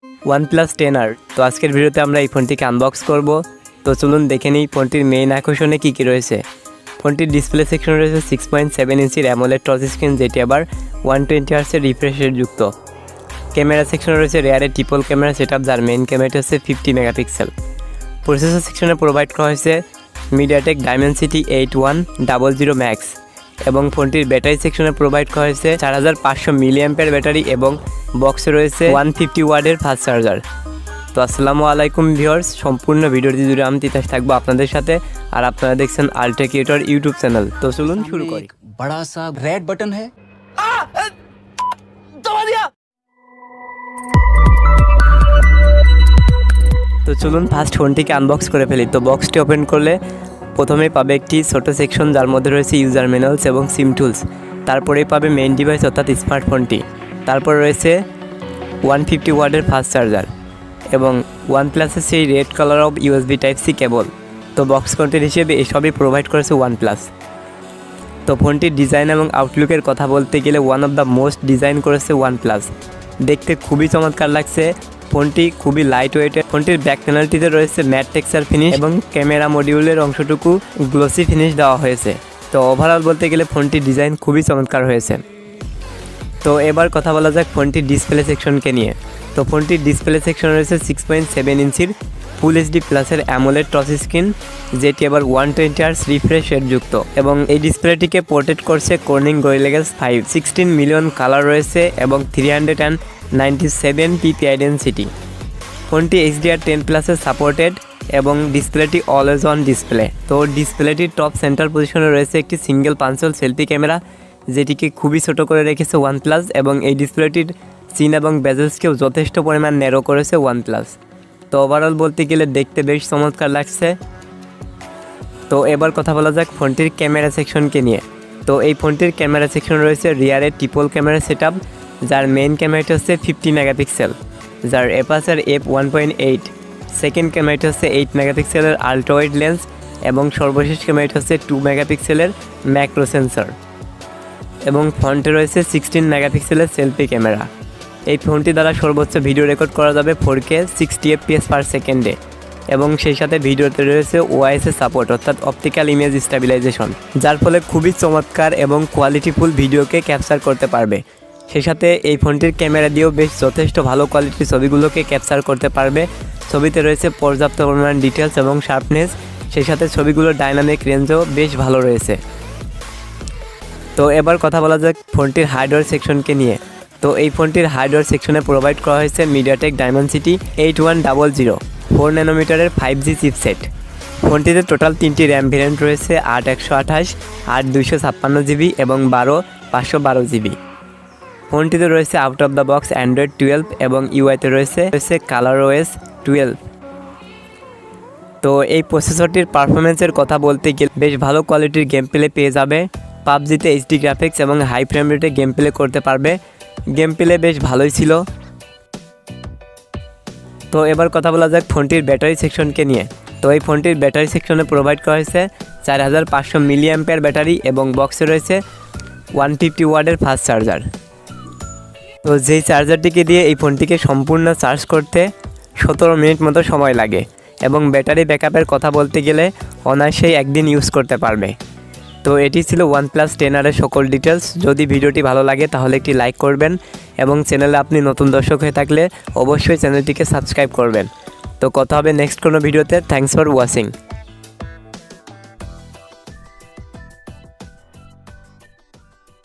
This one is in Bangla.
OnePlus 10R। তো আজকের ভিডিওতে আমরা এই ফোনটিকে আনবক্স করব। তো চলুন দেখে নিই ফোনটির মেইন আকর্ষণে কী রয়েছে। ফোনটির ডিসপ্লে সেকশনে রয়েছে 6.7 ইঞ্চির অ্যামোলেড টাচ স্ক্রিন, যেটি আবার 120 হার্টজের রিফ্রেশ রেট যুক্ত। ক্যামেরা সেকশনে রয়েছে রেয়ারের ট্রিপল ক্যামেরা সেটআপ, যার মেইন ক্যামেরাটি হচ্ছে 50 মেগাপিক্সেল। প্রসেসর সেকশনে প্রোভাইড করা হয়েছে মিডিয়াটেক ডাইমেনসিটি 8100 ম্যাক্স এবং ফোনটির ব্যাটারি সেকশনে প্রোভাইড করা হয়েছে 4500 মিলিঅ্যাম্পিয়ার ব্যাটারি এবং বক্সে রয়েছে 150 ওয়াটের ফাস্ট চার্জার। তো আসসালামু আলাইকুম ভিউয়ার্স, সম্পূর্ণ ভিডিওটি জুড়ে আমি তিতাস থাকবো আপনাদের সাথে, আর আপনারা দেখছেন আল্ট্রা ক্রিয়েটর ইউটিউব চ্যানেল। তো চলুন শুরু করি। बड़ा सा रेड बटन है, তো চলুন ফার্স্ট ফোনটিকে আনবক্স করে ফেলি। তো বক্সটি ওপেন করলে প্রথমেই পাবে একটি ছোট সেকশন, যার মধ্যে রয়েছে ইউজার ম্যানুয়ালস এবং সিম টুলস। তারপরেই পাবে মেইন ডিভাইস অর্থাৎ স্মার্টফোনটি। তারপর রয়েছে 150 ওয়াটের ফাস্ট চার্জার এবং OnePlusের সেই red colour of USB type C cable. তো বক্স কন্টেন্ট হিসেবে এসবই প্রোভাইড করেছে OnePlus। তো ফোনটির ডিজাইন এবং আউটলুকের কথা বলতে গেলে one of the most design করেছে OnePlus। দেখতে খুবই চমৎকার লাগছে। ফোনটি খুবই লাইট ওয়েটের। ফোনটির ব্যাক প্যানেলটিতে রয়েছে ম্যাট টেক্সচার ফিনিশ এবং ক্যামেরা মডিউলের অংশটুকু গ্লোসি ফিনিশ দেওয়া হয়েছে। তো ওভারঅল বলতে গেলে ফোনটির ডিজাইন খুবই চমৎকার হয়েছে। তো এবার কথা বলা যাক ফোনটির ডিসপ্লে সেকশনকে নিয়ে। তো ফোনটির ডিসপ্লে সেকশন রয়েছে 6.7 ইঞ্চির ফুল এইচডি প্লাসের অ্যামোলেড টাচ স্ক্রিন, যেটি আবার 120 হার্টজ রিফ্রেশ রেট যুক্ত এবং এই ডিসপ্লেটিকে পোর্ট্রেট করছে Corning gorilla glass 5। 16 million colour রয়েছে এবং 397 পিপিআই ডেনসিটি। ফোনটি HDR10 প্লাসে সাপোর্টেড এবং ডিসপ্লেটি অলওয়েজ অন ডিসপ্লে। তো ডিসপ্লেটির টপ সেন্টার পজিশনে রয়েছে একটি সিঙ্গেল পাঞ্চল সেলফি ক্যামেরা, যেটিকে খুবই ছোট করে রেখেছে OnePlus এবং এই ডিসপ্লেটির সিন এবং বেজেলসকেও যথেষ্ট পরিমাণ ন্যারো করেছে OnePlus। তো ওভারঅল বলতে গেলে দেখতে বেশ চমৎকার লাগছে। তো এবার কথা বলা যাক ফোনটির ক্যামেরা সেকশনকে নিয়ে। তো এই ফোনটির ক্যামেরা সেকশন রয়েছে রিয়ারের ট্রিপল ক্যামেরা সেটআপ, যার মেইন ক্যামেরাটি হচ্ছে 50 মেগাপিক্সেল, যার অ্যাপারচার f1.8। সেকেন্ড ক্যামেরাটি হচ্ছে 8 মেগাপিক্সেলের আলট্রা ওয়াইড লেন্স এবং সর্বশেষ ক্যামেরাটি হচ্ছে 2 মেগাপিক্সেলের ম্যাক্রো সেন্সর এবং ফ্রন্টে রয়েছে 16 মেগাপিক্সেলের সেলফি ক্যামেরা। এই ফোনটি দ্বারা সর্বোচ্চ ভিডিও রেকর্ড করা যাবে 4K 60 FPS পার সেকেন্ডে এবং সেই সাথে ভিডিওতে রয়েছে ওআইএস সাপোর্ট অর্থাৎ অপটিক্যাল ইমেজ স্টেবিলাইজেশন, যার ফলে খুবই চমৎকার এবং কোয়ালিটিফুল ভিডিওকে ক্যাপচার করতে পারবে। সেই সাথে এই ফোনটির ক্যামেরা দিয়েও বেশ যথেষ্ট ভালো কোয়ালিটির ছবিগুলোকে ক্যাপচার করতে পারবে। ছবিতে রয়েছে পর্যাপ্ত পরিমাণ ডিটেলস এবং শার্পনেস, সেই সাথে ছবিগুলোর ডাইনামিক রেঞ্জও বেশ ভালো রয়েছে। তো এবার কথা বলা যাক ফোনটির হার্ডওয়্যার সেকশনকে নিয়ে। তো এই ফোনটির হার্ডওয়্যার সেকশনে প্রোভাইড করা হয়েছে মিডিয়াটেক ডাইমেনসিটি 8100 4 ন্যানোমিটারের 5G চিপসেট। ফোনটিতে টোটাল 3টি র্যাম ভেরিয়েন্ট রয়েছে, 8/128, 8/256 GB এবং 12/512 GB। ফোনটিতে রয়েছে out of the box Android 12 এবং ইউআইতে রয়েছে ColorOS 12। তো এই প্রসেসরটির পারফরমেন্সের কথা বলতে গেলে বেশ ভালো কোয়ালিটির গেম প্লে পেয়ে যাবে। পাবজিতে HD গ্রাফিক্স এবং হাই ফ্রেম রেটে গেম প্লে করতে পারবে। গেম প্লে বেশ ভালোই ছিল। তো এবার কথা বলা যাক ফোনটির ব্যাটারি সেকশনকে নিয়ে। তো এই ফোনটির ব্যাটারি সেকশনে প্রোভাইড করা হয়েছে 4500 মিলিঅ্যাম্পিয়ার ব্যাটারি এবং বক্সে রয়েছে 150 ওয়াটের ফাস্ট চার্জার। তো যেই চার্জারটিকে দিয়ে এই ফোনটিকে সম্পূর্ণ চার্জ করতে 17 মিনিট মতো সময় লাগে এবং ব্যাটারি ব্যাকআপের কথা বলতে গেলে অনায়াসেই একদিন ইউজ করতে পারবে। তো এটি ছিল OnePlus 10R এর সকল ডিটেলস। যদি ভিডিওটি ভালো লাগে তাহলে একটি লাইক করবেন এবং চ্যানেলে আপনি নতুন দর্শক হয়ে থাকলে অবশ্যই চ্যানেলটিকে সাবস্ক্রাইব করবেন। তো কথা হবে নেক্সট কোনো ভিডিওতে। Thanks for watching.